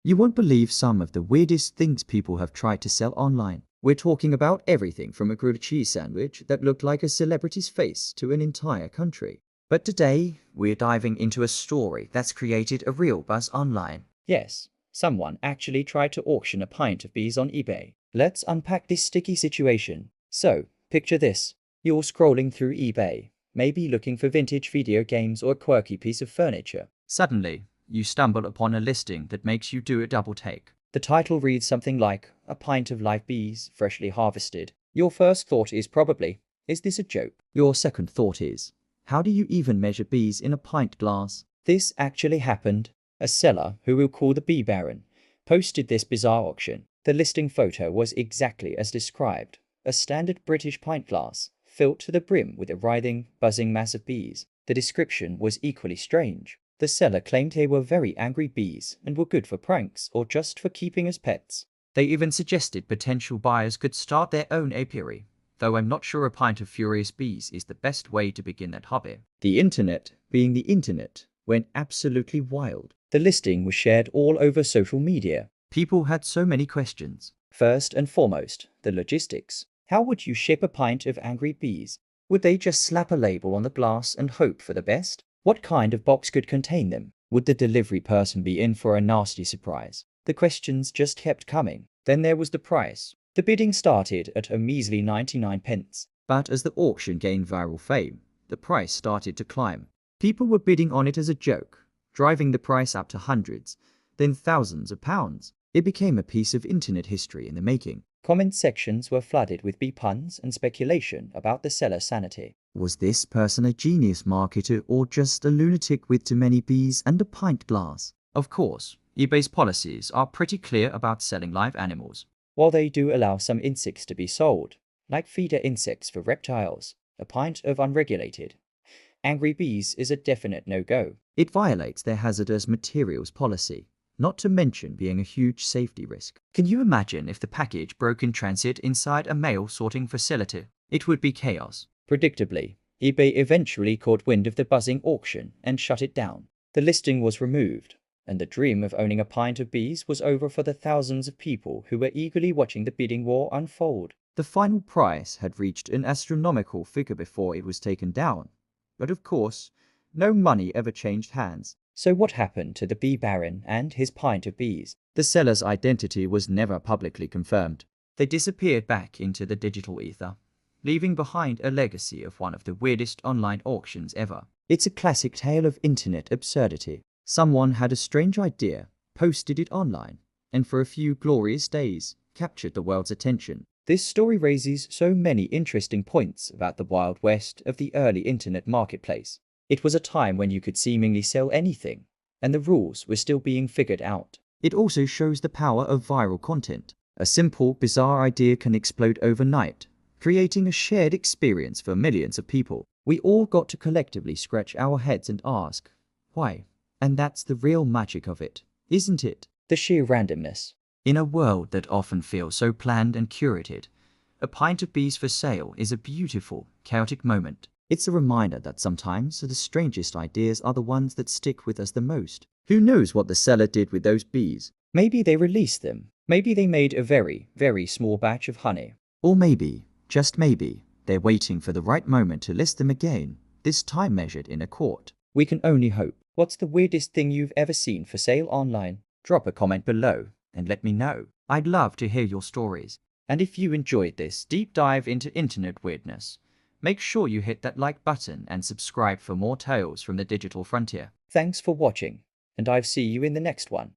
You won't believe some of the weirdest things people have tried to sell online. We're talking about everything from a grilled cheese sandwich that looked like a celebrity's face to an entire country. But today, we're diving into a story that's created a real buzz online. Yes, someone actually tried to auction a pint of bees on eBay. Let's unpack this sticky situation. So, picture this. You're scrolling through eBay, maybe looking for vintage video games or a quirky piece of furniture. Suddenly, you stumble upon a listing that makes you do a double take. The title reads something like, "A pint of live bees, freshly harvested." Your first thought is probably, is this a joke? Your second thought is, how do you even measure bees in a pint glass? This actually happened. A seller, who we'll call the Bee Baron, posted this bizarre auction. The listing photo was exactly as described. A standard British pint glass, filled to the brim with a writhing, buzzing mass of bees. The description was equally strange. The seller claimed they were very angry bees and were good for pranks or just for keeping as pets. They even suggested potential buyers could start their own apiary, though I'm not sure a pint of furious bees is the best way to begin that hobby. The internet, being the internet, went absolutely wild. The listing was shared all over social media. People had so many questions. First and foremost, the logistics. How would you ship a pint of angry bees? Would they just slap a label on the glass and hope for the best? What kind of box could contain them? Would the delivery person be in for a nasty surprise? The questions just kept coming. Then there was the price. The bidding started at a measly 99 pence. But as the auction gained viral fame, the price started to climb. People were bidding on it as a joke, driving the price up to hundreds, then thousands of pounds. It became a piece of internet history in the making. Comment sections were flooded with bee puns and speculation about the seller's sanity. Was this person a genius marketer or just a lunatic with too many bees and a pint glass? Of course, eBay's policies are pretty clear about selling live animals. While they do allow some insects to be sold, like feeder insects for reptiles, a pint of unregulated angry bees is a definite no-go. It violates their hazardous materials policy, not to mention being a huge safety risk. Can you imagine if the package broke in transit inside a mail sorting facility? It would be chaos. Predictably, eBay eventually caught wind of the buzzing auction and shut it down. The listing was removed, and the dream of owning a pint of bees was over for the thousands of people who were eagerly watching the bidding war unfold. The final price had reached an astronomical figure before it was taken down. But of course, no money ever changed hands. So what happened to the Bee Baron and his pint of bees? The seller's identity was never publicly confirmed. They disappeared back into the digital ether, leaving behind a legacy of one of the weirdest online auctions ever. It's a classic tale of internet absurdity. Someone had a strange idea, posted it online, and for a few glorious days, captured the world's attention. This story raises so many interesting points about the Wild West of the early internet marketplace. It was a time when you could seemingly sell anything, and the rules were still being figured out. It also shows the power of viral content. A simple, bizarre idea can explode overnight, creating a shared experience for millions of people. We all got to collectively scratch our heads and ask, why? And that's the real magic of it, isn't it? The sheer randomness. In a world that often feels so planned and curated, a pint of bees for sale is a beautiful, chaotic moment. It's a reminder that sometimes the strangest ideas are the ones that stick with us the most. Who knows what the seller did with those bees? Maybe they released them. Maybe they made a very, very small batch of honey. Or maybe, just maybe, they're waiting for the right moment to list them again, this time measured in a court. We can only hope. What's the weirdest thing you've ever seen for sale online? Drop a comment below and let me know. I'd love to hear your stories. And if you enjoyed this deep dive into internet weirdness, make sure you hit that like button and subscribe for more tales from the digital frontier. Thanks for watching, and I'll see you in the next one.